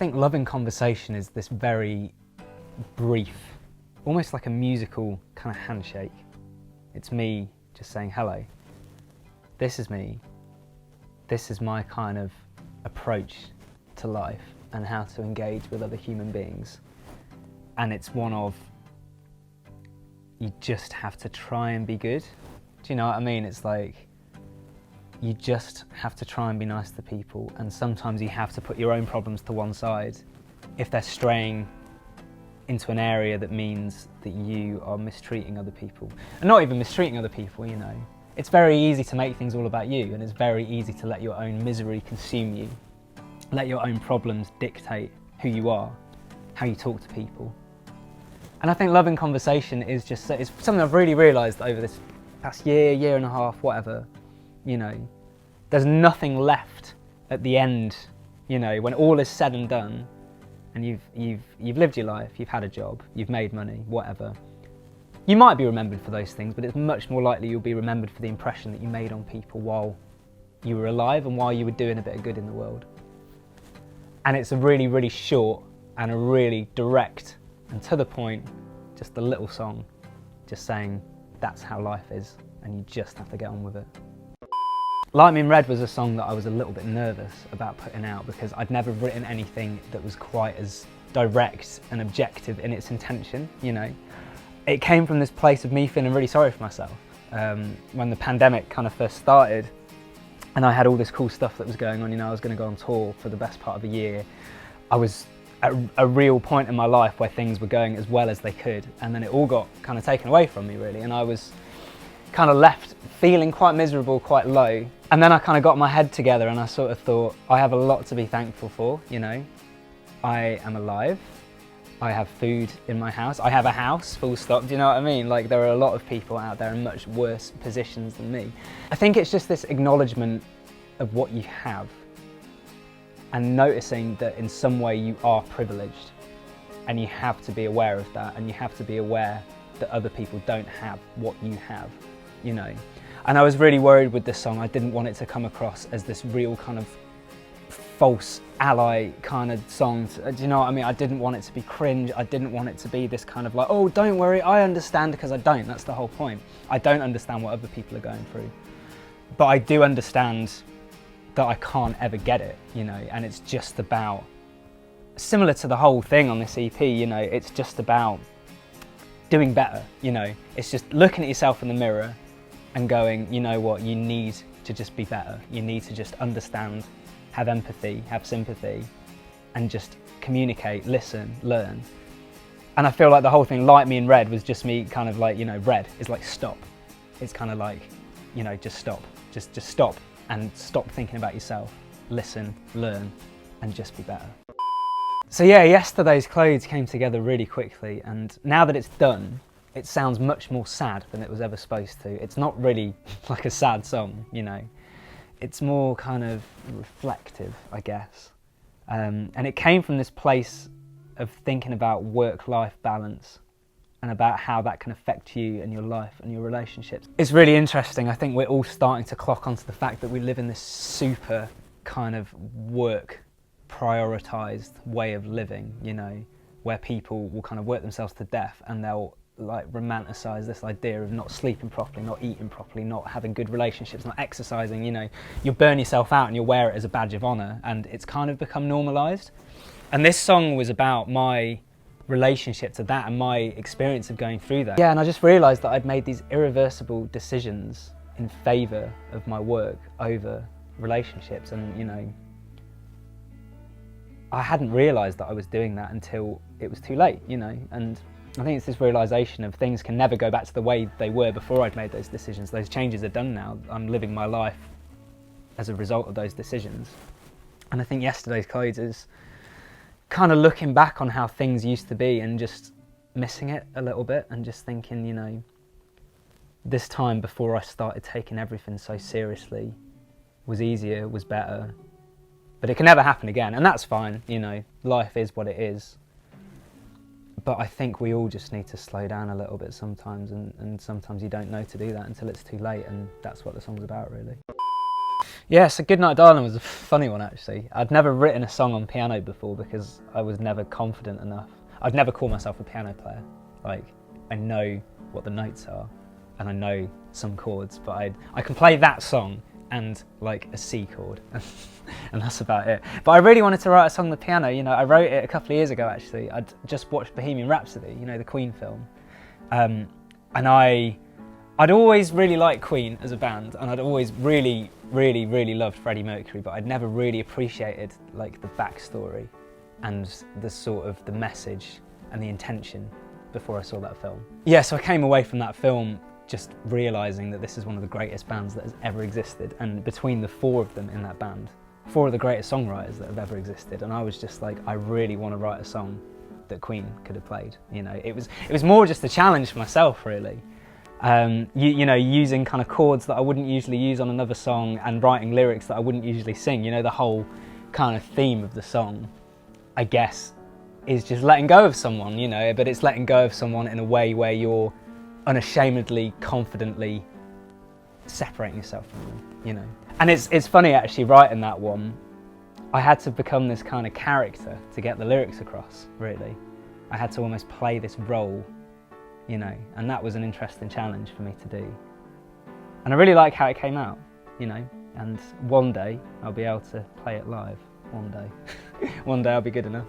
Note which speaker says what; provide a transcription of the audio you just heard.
Speaker 1: think Love in Conversation is this very brief, almost like a musical kind of handshake. It's me just saying, hello, this is me, this is my kind of approach to life and how to engage with other human beings. And it's one of, you just have to try and be good. Do you know what I mean? It's like, you just have to try and be nice to people, and sometimes you have to put your own problems to one side if they're straying into an area that means that you are mistreating other people. And not even mistreating other people, you know. It's very easy to make things all about you, and it's very easy to let your own misery consume you. Let your own problems dictate who you are, how you talk to people. And I think Love in Conversation is just, it's something I've really realised over this past year, year and a half, whatever. You know, there's nothing left at the end, you know, when all is said and done, and you've lived your life, you've had a job, you've made money, whatever. You might be remembered for those things, but it's much more likely you'll be remembered for the impression that you made on people while you were alive and while you were doing a bit of good in the world. And it's a really, really short and a really direct and to the point, just a little song, just saying that's how life is and you just have to get on with it. Light Me in Red was a song that I was a little bit nervous about putting out because I'd never written anything that was quite as direct and objective in its intention, you know. It came from this place of me feeling really sorry for myself. When the pandemic kind of first started and I had all this cool stuff that was going on, you know, I was going to go on tour for the best part of a year. I was at a real point in my life where things were going as well as they could, and then it all got kind of taken away from me really, and I was kind of left feeling quite miserable, quite low. And then I kind of got my head together and I sort of thought, I have a lot to be thankful for, you know. I am alive, I have food in my house, I have a house, full stop, do you know what I mean? Like, there are a lot of people out there in much worse positions than me. I think it's just this acknowledgement of what you have and noticing that in some way you are privileged, and you have to be aware of that, and you have to be aware that other people don't have what you have, you know. And I was really worried with this song. I didn't want it to come across as this real kind of false ally kind of song. Do you know what I mean? I didn't want it to be cringe. I didn't want it to be this kind of like, oh, don't worry, I understand, because I don't. That's the whole point. I don't understand what other people are going through. But I do understand that I can't ever get it, you know, and it's just about, similar to the whole thing on this EP, you know, it's just about doing better, you know. It's just looking at yourself in the mirror and going, you know what, you need to just be better. You need to just understand, have empathy, have sympathy, and just communicate, listen, learn. And I feel like the whole thing, Light Me in Red, was just me kind of like, you know, red is like stop. It's kind of like, you know, just stop. Just stop and stop thinking about yourself. Listen, learn, and just be better. So yeah, yesterday's clothes came together really quickly, and now that it's done, it sounds much more sad than it was ever supposed to. It's not really like a sad song, you know. It's more kind of reflective, I guess. And it came from this place of thinking about work-life balance and about how that can affect you and your life and your relationships. It's really interesting. I think we're all starting to clock onto the fact that we live in this super kind of work prioritised way of living, you know, where people will kind of work themselves to death and they'll like romanticise this idea of not sleeping properly, not eating properly, not having good relationships, not exercising, you know. You'll burn yourself out and you'll wear it as a badge of honour, and it's kind of become normalised. And this song was about my relationship to that and my experience of going through that. Yeah, and I just realised that I'd made these irreversible decisions in favour of my work over relationships, and you know, I hadn't realised that I was doing that until it was too late, you know. And I think it's this realisation of things can never go back to the way they were before I'd made those decisions. Those changes are done now. I'm living my life as a result of those decisions. And I think yesterday's clothes is kind of looking back on how things used to be and just missing it a little bit and just thinking, you know, this time before I started taking everything so seriously was easier, was better. But it can never happen again, and that's fine, you know, life is what it is. But I think we all just need to slow down a little bit sometimes, and sometimes you don't know to do that until it's too late, and that's what the song's about, really. Yeah, so Goodnight Darling was a funny one actually. I'd never written a song on piano before because I was never confident enough. I'd never call myself a piano player. Like, I know what the notes are and I know some chords, but I can play that song and like a C chord and that's about it. But I really wanted to write a song on the piano. You know, I wrote it a couple of years ago actually. I'd just watched Bohemian Rhapsody, you know, the Queen film. And I'd always really liked Queen as a band, and I'd always really loved Freddie Mercury, but I'd never really appreciated like the backstory and the sort of the message and the intention before I saw that film. Yeah, so I came away from that film just realising that this is one of the greatest bands that has ever existed, and between the four of them in that band, four of the greatest songwriters that have ever existed, and I was just like, I really want to write a song that Queen could have played. You know, it was more just a challenge for myself really. You know, using kind of chords that I wouldn't usually use on another song and writing lyrics that I wouldn't usually sing. You know, the whole kind of theme of the song, I guess, is just letting go of someone, you know, but it's letting go of someone in a way where you're unashamedly, confidently separating yourself from them, you know. And it's funny actually, writing that one, I had to become this kind of character to get the lyrics across, really. I had to almost play this role, you know, and that was an interesting challenge for me to do. And I really like how it came out, you know, and one day I'll be able to play it live, one day. One day I'll be good enough.